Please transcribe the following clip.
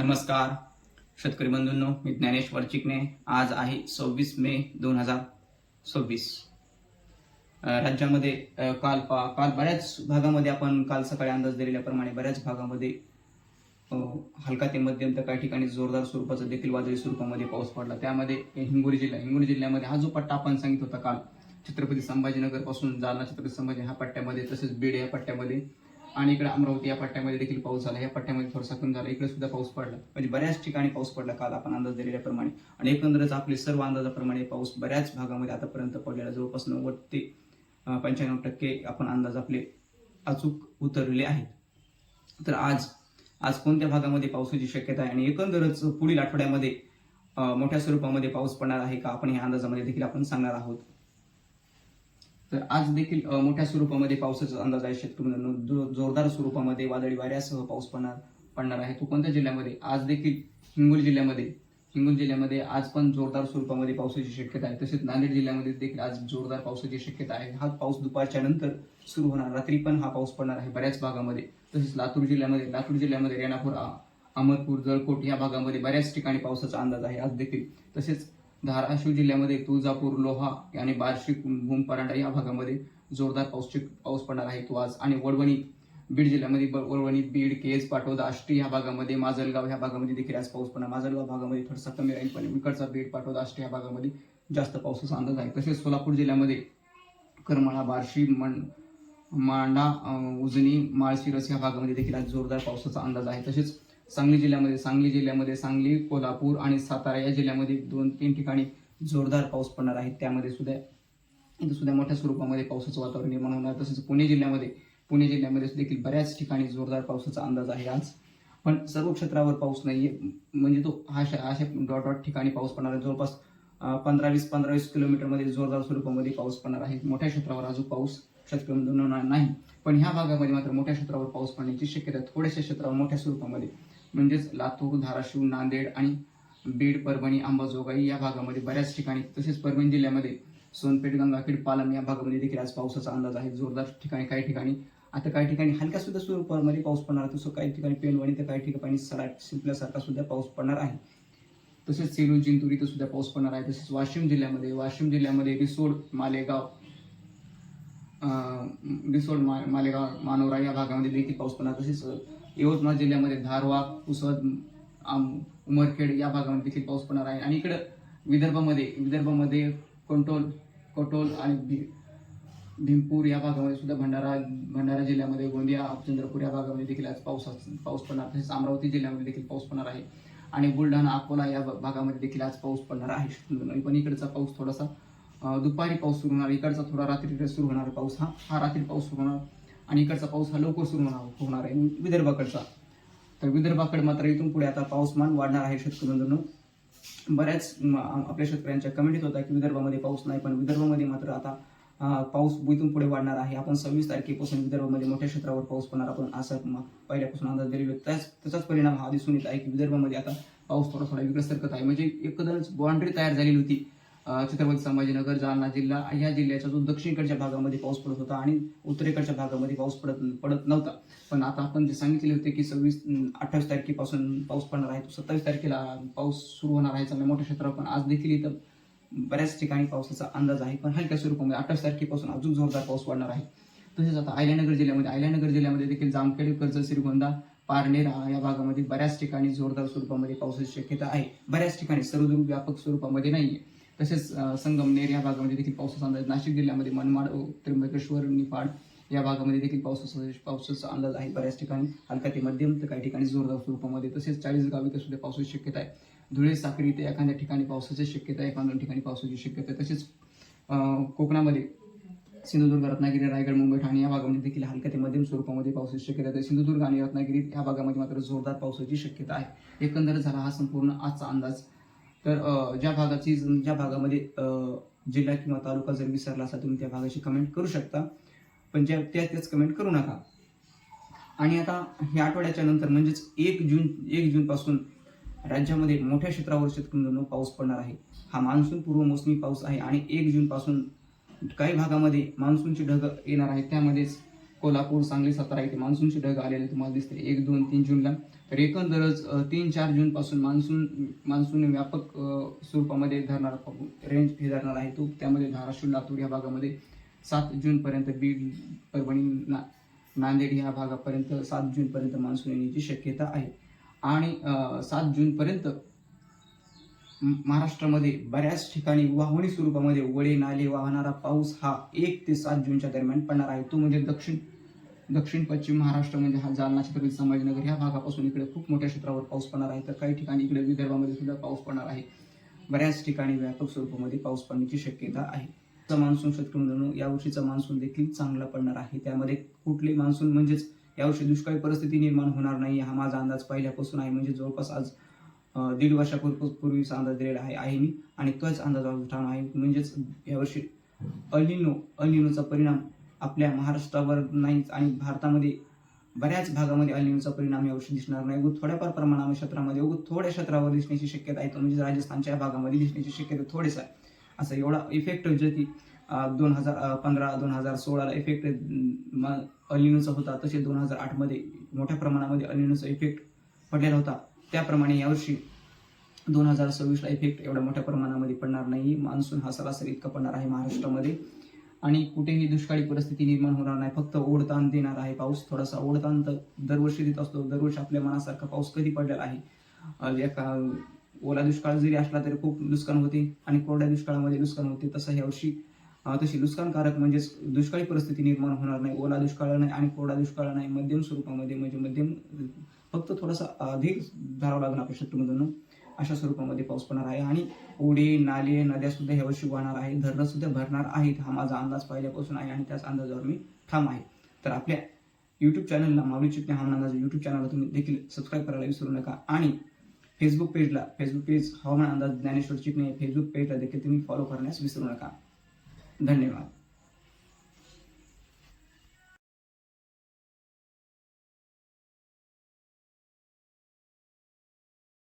नमस्कार शेतकरी बंधूंनो, मी ज्ञानेश्वर चिकणे. आज आहे 26 मे 2026. राज्यामध्ये काल बऱ्याच भागामध्ये आपण काल सकाळी अंदाज दिलेल्याप्रमाणे बऱ्याच भागामध्ये हलका ते मध्यम तर काही ठिकाणी जोरदार स्वरूपाचा देखील वादळी स्वरूपामध्ये पाऊस पडला. त्यामध्ये हिंगोली जिल्ह्यामध्ये हा जो पट्टा आपण सांगितलं होता काल, छत्रपती संभाजीनगर पासून जालना छत्रपती संभाजी ह्या पट्ट्यामध्ये, तसेच बीड या पट्ट्यामध्ये आणि इकडे अमरावती या पट्ट्यामध्ये देखील पाऊस झाला. या पट्ट्यामध्ये थोडासा कमी झाला, इकडे सुद्धा पाऊस पडला. म्हणजे बऱ्याच ठिकाणी पाऊस पडला काल आपण अंदाज दिलेल्याप्रमाणे. आणि एकंदरच आपले सर्व अंदाजाप्रमाणे पाऊस बऱ्याच भागामध्ये आतापर्यंत पडलेला, जवळपास 90 ते 95% आपण अंदाज आपले अचूक उतरलेले आहेत. तर आज कोणत्या भागामध्ये पावसाची शक्यता आहे आणि एकंदरच पुढील आठवड्यामध्ये मोठ्या स्वरूपामध्ये पाऊस पडणार आहे का, आपण ह्या अंदाजामध्ये देखील आपण सांगणार आहोत. तर आज देखील मोठ्या स्वरूपामध्ये पावसाचा अंदाज आहे. शेतकऱ्यांना जोरदार स्वरूपामध्ये वादळी वाऱ्यासह पाऊस पडणार आहे. तो कोणत्या जिल्ह्यामध्ये? आज देखील हिंगोली जिल्ह्यामध्ये आज पण जोरदार स्वरूपामध्ये पावसाची शक्यता आहे. तसेच नांदेड जिल्ह्यामध्ये देखील आज जोरदार पावसाची शक्यता आहे. हा पाऊस दुपारच्या नंतर सुरू होणार, रात्री पण हा पाऊस पडणार आहे बऱ्याच भागामध्ये. तसेच लातूर जिल्ह्यामध्ये रेणापूर, अहमदपूर, जळकोट या भागामध्ये बऱ्याच ठिकाणी पावसाचा अंदाज आहे आज देखील. तसेच धाराशिव जिल्ह्यामध्ये तुळजापूर, लोहा आणि बार्शी, भूमपरांडा या भागामध्ये जोरदार पाऊस पडणार आहे तो आज. आणि बीड जिल्ह्यामध्ये वडवणी, बीड, केज, पाटोदा, आष्टी या भागामध्ये, माजलगाव ह्या भागामध्ये देखील आज पाऊस पडणार. माजलगाव भागामध्ये थोडासा कमी राहील, पण इकडचा बीड, पाटोदा, आष्टी या भागामध्ये जास्त पावसाचा अंदाज आहे. तसेच सोलापूर जिल्ह्यामध्ये करमाळा, बार्शी, मांडा, उजनी, माळशिरस या भागामध्ये देखील आज जोरदार पावसाचा अंदाज आहे. तसेच सांगली जिल्ह्यामध्ये सांगली, कोल्हापूर आणि सातारा या जिल्ह्यामध्ये 2-3 ठिकाणी जोरदार पाऊस पडणार आहे. त्यामध्ये सुद्धा मोठ्या स्वरूपामध्ये पावसाचं वातावरण निर्माण होणार. तसेच पुणे जिल्ह्यामध्ये देखील बऱ्याच ठिकाणी जोरदार पावसाचा अंदाज आहे आज. पण सर्व क्षेत्रावर पाऊस नाहीये, म्हणजे तो अशा डॉट ठिकाणी पाऊस पडणार आहे. जवळपास 15-20 किलोमीटरमध्ये जोरदार स्वरूपामध्ये पाऊस पडणार आहे. मोठ्या क्षेत्रावर अजून पाऊस शेतकऱ्यांना नाही, पण ह्या भागामध्ये मात्र मोठ्या क्षेत्रावर पाऊस पडण्याची शक्यता आहे. थोड्याशा क्षेत्रावर मोठ्या स्वरूपामध्ये, म्हणजेच लातूर, धाराशिव, नांदेड आणि बीड, परभणी, अंबाजोगाई या भागामध्ये बऱ्याच ठिकाणी. तसेच परभणी जिल्ह्यामध्ये सोनपेठ, गंगाखेड, पालम या भागामध्ये देखील आज पावसाचा अंदाज आहे. जोरदार ठिकाणी, काही ठिकाणी हलक्या सुद्धा स्वरूपामध्ये पाऊस पडणार आहे. तसं काही ठिकाणी पेनवाडी तर काही ठिकाणी शिंपल्यासारखा सुद्धा पाऊस पडणार आहे. तसेच सेलू, जिंतूर इथं सुद्धा पाऊस पडणार आहे. तसेच वाशिम जिल्ह्यामध्ये रिसोड, मालेगाव, मानोरा या भागामध्ये देखील पाऊस पडणार. तसेच यवतमाळ जिल्ह्यामध्ये धारवा, पुसद, उमरखेड या भागामध्ये देखील पाऊस पडणार आहे. आणि इकडे विदर्भामध्ये कोटोल आणि भीमपूर या भागामध्ये सुद्धा, भंडारा जिल्ह्यामध्ये गोंदिया, चंद्रपूर या भागामध्ये देखील आज पाऊस पडणार. तसेच अमरावती जिल्ह्यामध्ये देखील पाऊस पडणार आहे. आणि बुलढाणा, अकोला या भागामध्ये देखील आज पाऊस पडणार आहे. पण इकडचा पाऊस थोडासा दुपारी पाऊस सुरू होणार, इकडचा थोडा रात्री सुरू होणार पाऊस, हा रात्री पाऊस सुरू होणार. आणि इकडचा पाऊस हा लवकर सुरू होणार आहे विदर्भाकडचा. तर विदर्भाकडे मात्र इथून पुढे आता पाऊसमान वाढणार आहे. शेतकऱ्यांना बऱ्याच आपल्या शेतकऱ्यांच्या कमेंट येत होता की विदर्भामध्ये पाऊस नाही, पण विदर्भामध्ये मात्र आता पाऊस इथून पुढे वाढणार आहे. आपण 26 तारखेपासून विदर्भामध्ये मोठ्या क्षेत्रावर पाऊस पडणार, आपण असं पहिल्यापासून अंदाज दिलेला. त्याचाच परिणाम हा दिसून येत आहे की विदर्भामध्ये आता पाऊस थोडा वेगळं सरकत आहे. म्हणजे एकंदरच बाउंड्री तयार झालेली होती. छत्रपती संभाजीनगर, जालना जिल्हा ह्या जिल्ह्याचा जो दक्षिणेकडच्या भागामध्ये पाऊस पडत होता आणि उत्तरेकडच्या भागामध्ये पाऊस पडत नव्हता. पण आता आपण जे सांगितले होते की 28 तारखेपासून पाऊस पडणार आहे, तो 27 तारखेला पाऊस सुरू होणार आहे चांगल्या मोठ्या क्षेत्रावर. पण आज देखील इथं बऱ्याच ठिकाणी पावसाचा अंदाज आहे, पण हलक्या स्वरूपामध्ये. 28 तारखेपासून अजून जोरदार पाऊस पडणार आहे. तसेच आता अहिल्यानगर जिल्ह्यामध्ये देखील जामखेड, कर्जत, श्रीगोंदा, पारनेर या भागामध्ये बऱ्याच ठिकाणी जोरदार स्वरूपामध्ये पावसाची शक्यता आहे. बऱ्याच ठिकाणी, सर्वदूर व्यापक स्वरूपामध्ये नाहीये. तसेच संगमनेर या भागामध्ये देखील पावसाचा अंदाज. नाशिक जिल्ह्यामध्ये मनमाड, त्र्यंबकेश्वर, निफाड या भागामध्ये देखील पावसाचा अंदाज आहे. बऱ्याच ठिकाणी हलका ते मध्यम तर काही ठिकाणी जोरदार स्वरूपामध्ये. तसेच 40 इथं सुद्धा पावसाची शक्यता आहे. धुळे, साक्री इथे एखाद्या ठिकाणी पावसाची शक्यता आहे, 1-2 ठिकाणी पावसाची शक्यता आहे. तसेच कोकणामध्ये सिंधुदुर्ग, रत्नागिरी, रायगड, मुंबई, ठाणे या भागामध्ये देखील हलक्या ते मध्यम स्वरूपामध्ये पावसाची शक्यता आहे. सिंधुदुर्ग आणि रत्नागिरी या भागामध्ये मात्र जोरदार पावसाची शक्यता आहे. एकंदर झाला हा संपूर्ण आजचा अंदाज. तर ज्या भागामध्ये जिल्हा किंवा तालुका जर विसरला असा तुम्ही त्या भागाची कमेंट करू शकता, पण त्याच कमेंट करू नका. आणि आता ह्या आठवड्याच्या नंतर म्हणजेच 1 जून पासून राज्यामध्ये मोठ्या क्षेत्रावर शेतकऱ्यांना पाऊस पडणार आहे. हा मान्सून पूर्व मोसमी पाऊस आहे आणि 1 जून पासून काही भागामध्ये मान्सूनची ढग येणार आहे. त्यामध्येच कोल्हापूर, सांगली, सातारा इथे मान्सूनचे ढग आलेले तुम्हाला दिसते 1, 2, 3 जूनला. तर एकंदरच 3-4 जून पासून मान्सून व्यापक स्वरूपामध्ये धरणारा रेंज हे धरणार आहे तो. त्यामध्ये धाराशिव, लातूर या भागामध्ये 7 जूनपर्यंत, बीड, परभणी, नांदेड या भागापर्यंत 7 जूनपर्यंत मान्सून येण्याची शक्यता आहे. आणि 7 जूनपर्यंत महाराष्ट्रामध्ये बऱ्याच ठिकाणी वाहणी स्वरूपामध्ये वडे नाले वाहणारा पाऊस हा 1 ते 7 जूनच्या दरम्यान पडणार आहे. तो म्हणजे दक्षिण पश्चिम महाराष्ट्र म्हणजे हा जालना, छत्रपती संभाजीनगर या भागापासून इकडे खूप मोठ्या क्षेत्रावर पाऊस पडणार आहे. तर काही ठिकाणी इकडे विदर्भामध्ये सुद्धा पाऊस पडणार आहे. बऱ्याच ठिकाणी व्यापक स्वरूपामध्ये पाऊस पडण्याची शक्यता आहे. मान्सून शेतकरी यावर्षीचा मान्सून देखील चांगला पडणार आहे. त्यामध्ये कुठले मान्सून म्हणजेच यावर्षी दुष्काळी परिस्थिती निर्माण होणार नाही हा माझा अंदाज पहिल्यापासून आहे. म्हणजे जवळपास आज 1.5 वर्षापूर्वीचा अंदाज दिलेला आहे मी, आणि तोच अंदाज ठाम आहे. म्हणजेच यावर्षी अल्निनोचा परिणाम आपल्या महाराष्ट्रावर नाहीच, आणि भारतामध्ये बऱ्याच भागामध्ये अल्निनोचा परिणाम यावर्षी दिसणार नाही. थोड्याफार प्रमाणामध्ये क्षेत्रामध्ये थोड्या क्षेत्रावर दिसण्याची शक्यता आहे. म्हणजे राजस्थानच्या भागामध्ये दिसण्याची शक्यता थोडीच आहे. असं एवढा इफेक्ट जे की 2015-2016ला इफेक्ट अल्निनोचा होता, तसे 2008 मध्ये मोठ्या प्रमाणामध्ये अल्निनोचा इफेक्ट पडलेला होता. त्याप्रमाणे यावर्षी 2026ला इफेक्ट एवढ्या मोठ्या प्रमाणामध्ये पडणार नाही. मान्सून हा सरासरी इतका पडणार आहे महाराष्ट्रामध्ये, आणि कुठेही दुष्काळी परिस्थिती निर्माण होणार नाही. फक्त ओढताण देणार आहे पाऊस. थोडासा ओढताण तर दरवर्षी देत असतो. दरवर्षी आपल्या मनासारखा पाऊस कधी पडलेला आहे. ओला दुष्काळ जरी असला तरी खूप नुकसान होते, आणि कोरड्या दुष्काळामध्ये नुकसान होते. तसं यावर्षी तशी नुकसानकारक म्हणजेच दुष्काळी परिस्थिती निर्माण होणार नाही. ओला दुष्काळ नाही आणि कोरडा दुष्काळ नाही, मध्यम स्वरूपामध्ये, म्हणजे मध्यम, फक्त थोडासा अधिक धरावं लागणार आपल्या शेतामधून अशा स्वरूपामध्ये पाऊस पडणार आहे. आणि ओढे नाले नद्या सुद्धा यावर्षी वाहणार आहे, धरणं सुद्धा भरणार आहेत. हा माझा अंदाज पहिल्यापासून आहे, आणि त्याच अंदाजावर मी ठाम आहे. तर आपल्या युट्यूब चॅनलला माऊली चिटणे हवामान अंदाज युट्यूब चॅनलला तुम्ही देखील सबस्क्राईब करायला विसरू नका. आणि फेसबुक पेज हवामान अंदाज ज्ञानेश्वर चिटणे फेसबुक पेजला देखील तुम्ही फॉलो करण्यास विसरू नका. धन्यवाद.